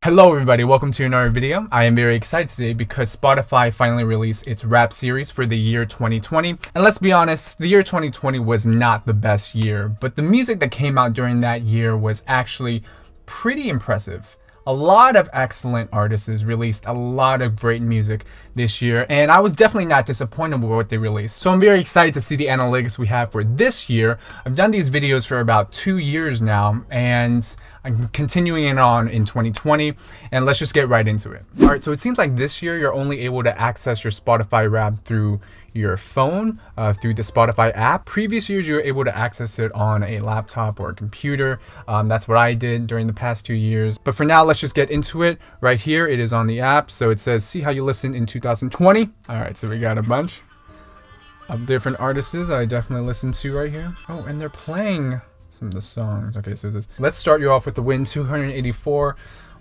Hello everybody, welcome to another video. I am very excited today because Spotify finally released its rap series for the year 2020. And let's be honest, the year 2020 was not the best year, but the music that came out during that year was actually pretty impressive. A lot of excellent artists released a lot of great music this year, and I was definitely not disappointed with what they released. So I'm very excited to see the analytics we have for this year. I've done these videos for about 2 years now, and I'm continuing it on in 2020, and let's just get right into it. All right, so it seems like this year you're only able to access your Spotify rap through your phone, through the Spotify app. Previous years you were able to access it on a laptop or a computer. That's what I did during the past 2 years. But for now, let's just get into it. Right here, it is on the app. So it says, see how you listen in 2020. All right, so we got a bunch of different artists that I definitely listened to right here. Oh, and they're playing some of the songs. Okay, so this, let's start you off with the win, 284.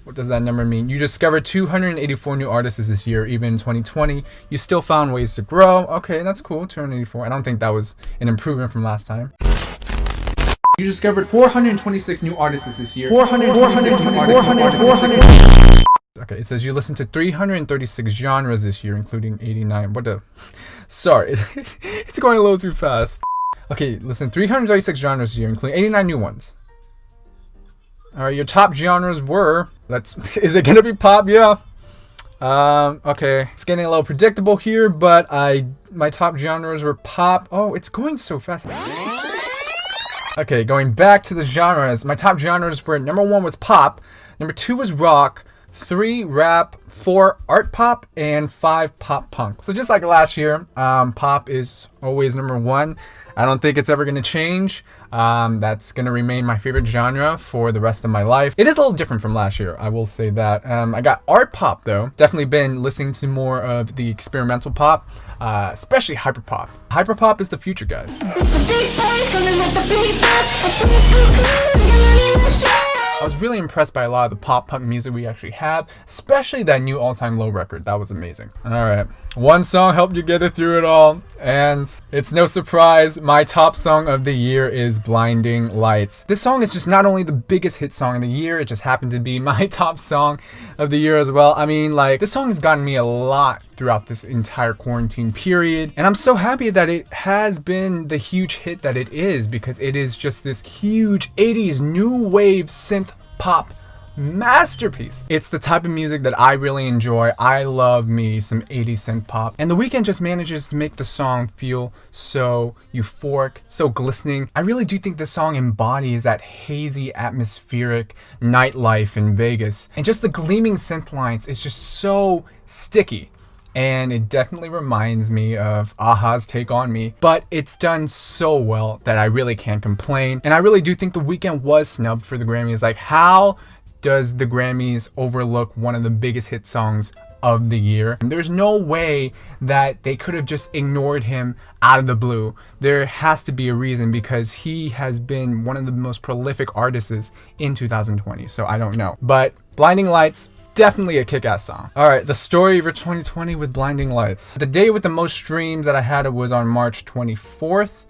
What does that number mean? You discovered 284 new artists this year, even in 2020. You still found ways to grow. Okay, that's cool, 284. I don't think that was an improvement from last time. You discovered 426 new artists this year. 426 new artists. Okay, it says you listened to 336 genres this year, including 89. What the? Sorry, it's going a little too fast. Okay, listen, 336 genres this year, including 89 new ones. All right, your top genres were, is it gonna be pop? Yeah. Okay, it's getting a little predictable here, but my top genres were pop. Oh, it's going so fast. Okay, going back to the genres, my top genres were, number 1 was pop, number 2 was rock, 3 rap, 4 art pop, and 5 pop punk. So just like last year, pop is always number 1. I don't think it's ever going to change. That's going to remain my favorite genre for the rest of my life. It is a little different from last year, I will say that. I got art pop though. Definitely been listening to more of the experimental pop, especially hyperpop. Hyperpop is the future, guys. I was really impressed by a lot of the pop punk music we actually have, especially that new All Time Low record. That was amazing. All right, one song helped you get it through it all, and it's no surprise, my top song of the year is Blinding Lights. This song is just not only the biggest hit song of the year, it just happened to be my top song of the year as well. I mean, like, this song has gotten me a lot throughout this entire quarantine period, and I'm so happy that it has been the huge hit that it is, because it is just this huge 80s new wave synth pop masterpiece. It's the type of music that I really enjoy. I love me some 80s synth pop, and The Weeknd just manages to make the song feel so euphoric, so glistening. I really do think this song embodies that hazy, atmospheric nightlife in Vegas, and just the gleaming synth lines is just so sticky. And it definitely reminds me of Aha's Take On Me, but it's done so well that I really can't complain. And I really do think The Weeknd was snubbed for the Grammys. Like, how does the Grammys overlook one of the biggest hit songs of the year? And there's no way that they could have just ignored him out of the blue. There has to be a reason, because he has been one of the most prolific artists in 2020. So I don't know. But Blinding Lights, definitely a kick-ass song. All right, the story for 2020 with Blinding Lights. The day with the most streams that I had was on March 24th,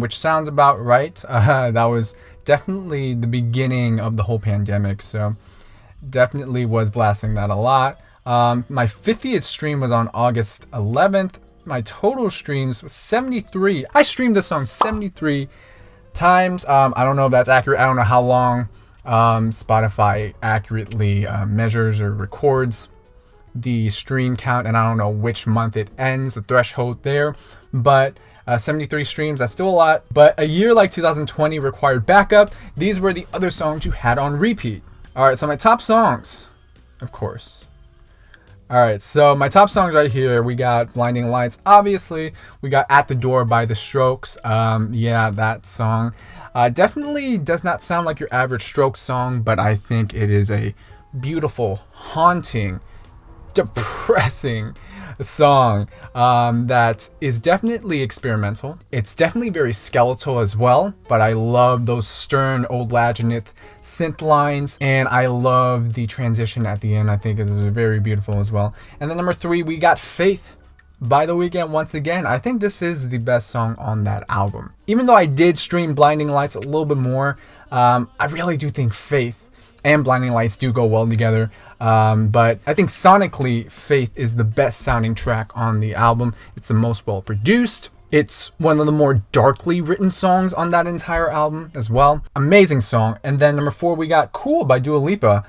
which sounds about right. That was definitely the beginning of the whole pandemic, so definitely was blasting that a lot. My 50th stream was on August 11th. My total streams was 73. I streamed this song 73 times. I don't know if that's accurate. I don't know how long Spotify accurately measures or records the stream count, and I don't know which month it ends, the threshold there, but 73 streams, that's still a lot. But a year like 2020 required backup. These were the other songs you had on repeat. All right, so my top songs, of course. All right, so my top songs right here, we got Blinding Lights, obviously. We got At the Door by The Strokes. Yeah, that song. Definitely does not sound like your average Strokes song, but I think it is a beautiful, haunting, depressing song that is definitely experimental. It's definitely very skeletal as well, but I love those stern old Laginith synth lines, and I love the transition at the end. I think it is very beautiful as well. And then number 3, we got Faith by The Weeknd once again. I think this is the best song on that album. Even though I did stream Blinding Lights a little bit more, I really do think Faith and Blinding Lights do go well together. But I think sonically, Faith is the best sounding track on the album. It's the most well produced. It's one of the more darkly written songs on that entire album as well. Amazing song. And then number 4, we got Cool by Dua Lipa,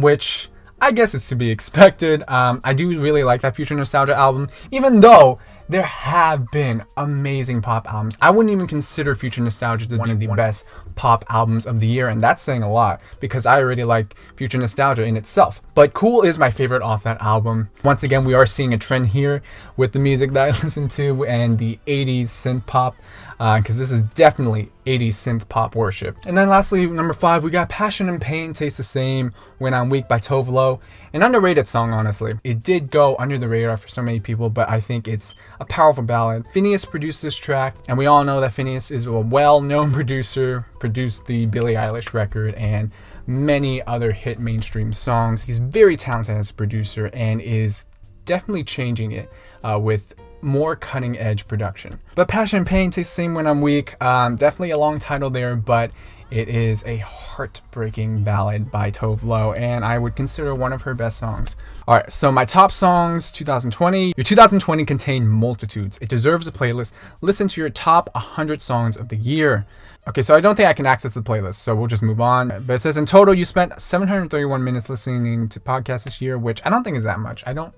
which I guess is to be expected. I do really like that Future Nostalgia album, even though there have been amazing pop albums. I wouldn't even consider Future Nostalgia to be one of the best pop albums of the year, and that's saying a lot because I already like Future Nostalgia in itself. But Cool is my favorite off that album. Once again, we are seeing a trend here with the music that I listen to and the 80s synth pop, because this is definitely 80s synth pop worship. And then lastly, number 5, we got Passion and Pain Taste the Same When I'm Weak by Tove Lo. An underrated song, honestly. It did go under the radar for so many people, but I think it's a powerful ballad. Phineas produced this track, and we all know that Phineas is a well-known producer, produced the Billie Eilish record and many other hit mainstream songs. He's very talented as a producer and is definitely changing it with more cutting edge production. But Passion and Pain Taste the Same When I'm Weak, definitely a long title there, but it is a heartbreaking ballad by Tove Lo, and I would consider one of her best songs. Alright, so my top songs 2020. Your 2020 contained multitudes. It deserves a playlist. Listen to your top 100 songs of the year. Okay, so I don't think I can access the playlist, so we'll just move on. But it says in total, you spent 731 minutes listening to podcasts this year, which I don't think is that much. I don't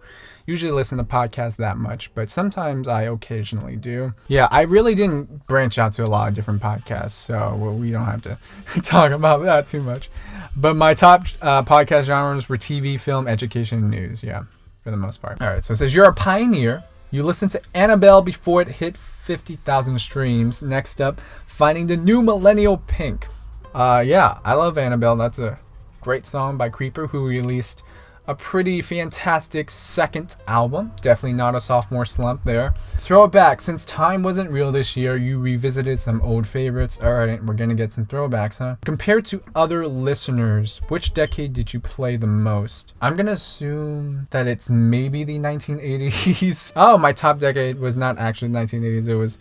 usually listen to podcasts that much, but sometimes I occasionally do. Yeah, I really didn't branch out to a lot of different podcasts, so we don't have to talk about that too much. But my top podcast genres were TV, film, education, and news. Yeah, for the most part. All right, so it says you're a pioneer. You listened to Annabelle before it hit 50,000 streams. Next up, Finding the New Millennial Pink. Yeah, I love Annabelle. That's a great song by Creeper, who released a pretty fantastic second album. Definitely not a sophomore slump there. Throw it back. Since time wasn't real this year, you revisited some old favorites. Alright, we're gonna get some throwbacks, huh? Compared to other listeners, which decade did you play the most? I'm gonna assume that it's maybe the 1980s. Oh, my top decade was not actually the 1980s. It was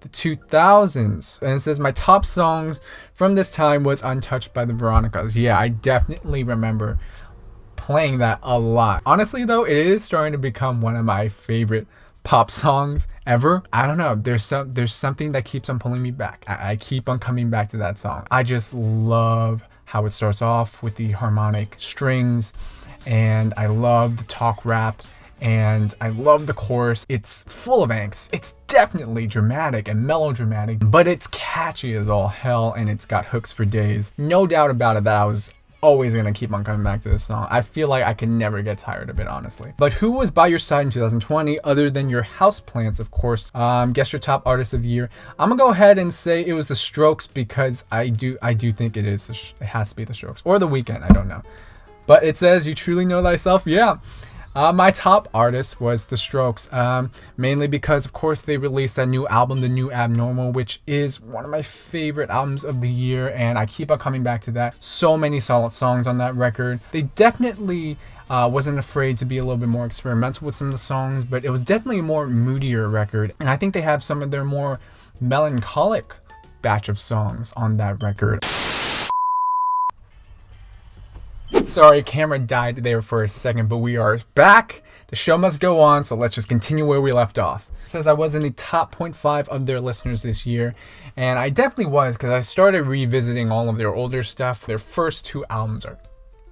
the 2000s. And it says my top songs from this time was Untouched by the Veronicas. Yeah, I definitely remember playing that a lot. Honestly though, it is starting to become one of my favorite pop songs ever. I don't know, there's something that keeps on pulling me back. I keep on coming back to that song. I just love how it starts off with the harmonic strings, and I love the talk rap, and I love the chorus. It's full of angst. It's definitely dramatic and melodramatic, but it's catchy as all hell, and it's got hooks for days. No doubt about it that I was always gonna keep on coming back to this song. I feel like I can never get tired of it, honestly. But who was by your side in 2020 other than your houseplants, of course? Guess your top artist of the year. I'm gonna go ahead and say it was The Strokes, because I do think it is. It has to be The Strokes or The Weeknd. I don't know. But it says you truly know thyself. Yeah. My top artist was The Strokes, mainly because, of course, they released that new album, The New Abnormal, which is one of my favorite albums of the year, and I keep on coming back to that. So many solid songs on that record. They definitely wasn't afraid to be a little bit more experimental with some of the songs, but it was definitely a more moodier record, and I think they have some of their more melancholic batch of songs on that record. Sorry, camera died there for a second, but we are back. The show must go on, so let's just continue where we left off. It says I was in the top 0.5 of their listeners this year, and I definitely was, because I started revisiting all of their older stuff. Their first 2 albums are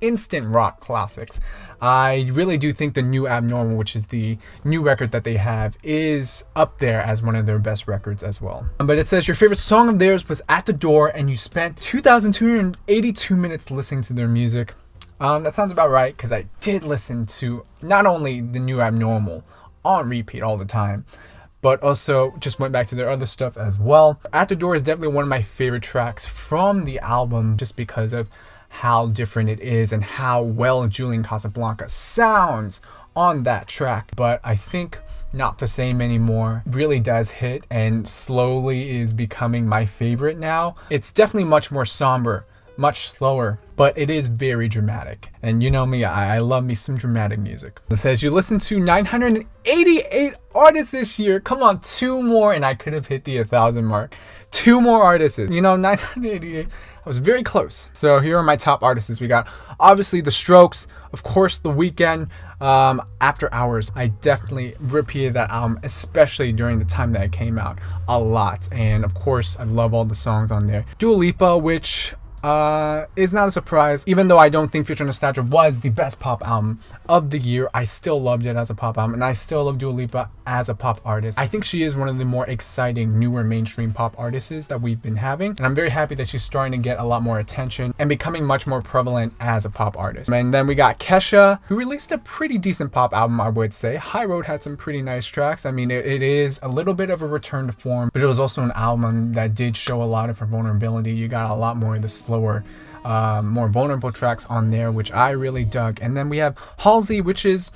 instant rock classics. I really do think The New Abnormal, which is the new record that they have, is up there as one of their best records as well. But it says your favorite song of theirs was At the Door, and you spent 2,282 minutes listening to their music. That sounds about right, because I did listen to not only The New Abnormal on repeat all the time, but also just went back to their other stuff as well. At the Door is definitely one of my favorite tracks from the album, just because of how different it is and how well Julian Casablanca sounds on that track. But I think Not the Same Anymore really does hit and slowly is becoming my favorite now. It's definitely much more somber much slower, but it is very dramatic. And you know me, I love me some dramatic music. It says you listen to 988 artists this year. Come on, 2 more and I could have hit the 1,000 mark. 2 more artists. You know, 988. I was very close. So here are my top artists. We got obviously The Strokes, of course The Weeknd, After Hours. I definitely repeated that album, especially during the time that it came out, a lot. And of course I love all the songs on there. Dua Lipa, which is not a surprise. Even though I don't think Future Nostalgia was the best pop album of the year, I still loved it as a pop album, and I still love Dua Lipa as a pop artist. I think she is one of the more exciting, newer mainstream pop artists that we've been having, and I'm very happy that she's starting to get a lot more attention and becoming much more prevalent as a pop artist. And then we got Kesha, who released a pretty decent pop album, I would say. High Road had some pretty nice tracks. I mean, it is a little bit of a return to form, but it was also an album that did show a lot of her vulnerability. You got a lot more of the slower, more vulnerable tracks on there, which I really dug. And then we have Halsey, which is,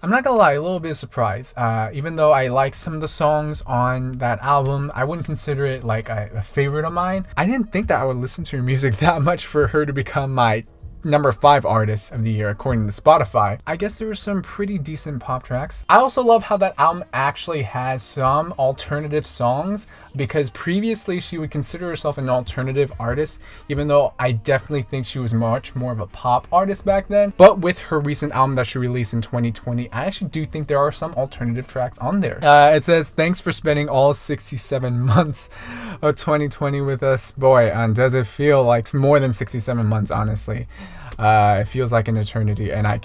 I'm not gonna lie, a little bit of surprise. Even though I like some of the songs on that album, I wouldn't consider it like a favorite of mine. I didn't think that I would listen to her music that much for her to become my number 5 artist of the year according to Spotify. I guess there were some pretty decent pop tracks. I also love how that album actually has some alternative songs, because previously she would consider herself an alternative artist, even though I definitely think she was much more of a pop artist back then. But with her recent album that she released in 2020, I actually do think there are some alternative tracks on there. It says, thanks for spending all 67 months of 2020 with us. Boy, does it feel like more than 67 months, honestly. It feels like an eternity, and I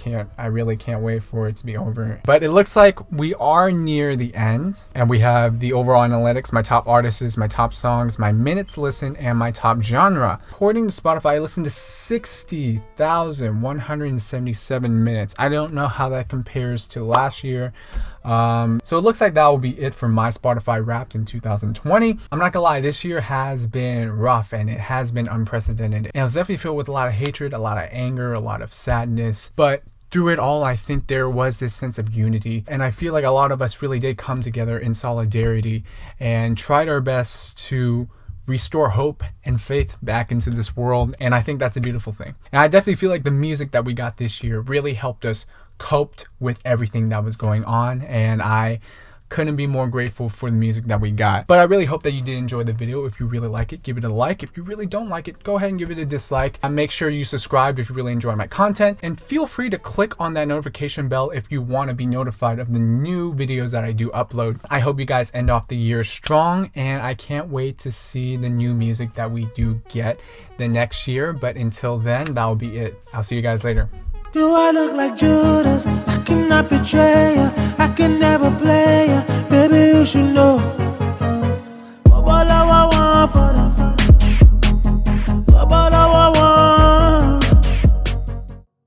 really can't wait for it to be over. But it looks like we are near the end, and we have the overall analytics, my top artists, my top songs, my minutes listened, and my top genre. According to Spotify, I listened to 60,177 minutes. I don't know how that compares to last year. So it looks like that will be it for my Spotify Wrapped in 2020. I'm not gonna lie, this year has been rough and it has been unprecedented. And it was definitely filled with a lot of hatred, a lot of anger, a lot of sadness, but through it all, I think there was this sense of unity, and I feel like a lot of us really did come together in solidarity and tried our best to restore hope and faith back into this world, and I think that's a beautiful thing. And I definitely feel like the music that we got this year really helped us coped with everything that was going on, and I couldn't be more grateful for the music that we got. But I really hope that you did enjoy the video. If you really like it, give it a like. If you really don't like it, go ahead and give it a dislike. And make sure you subscribe if you really enjoy my content, and feel free to click on that notification bell if you want to be notified of the new videos that I do upload. I hope you guys end off the year strong, and I can't wait to see the new music that we do get the next year. But until then, that'll be it. I'll see you guys later. Do I look like Judas? I cannot betray you. I can never play you. Baby, you should know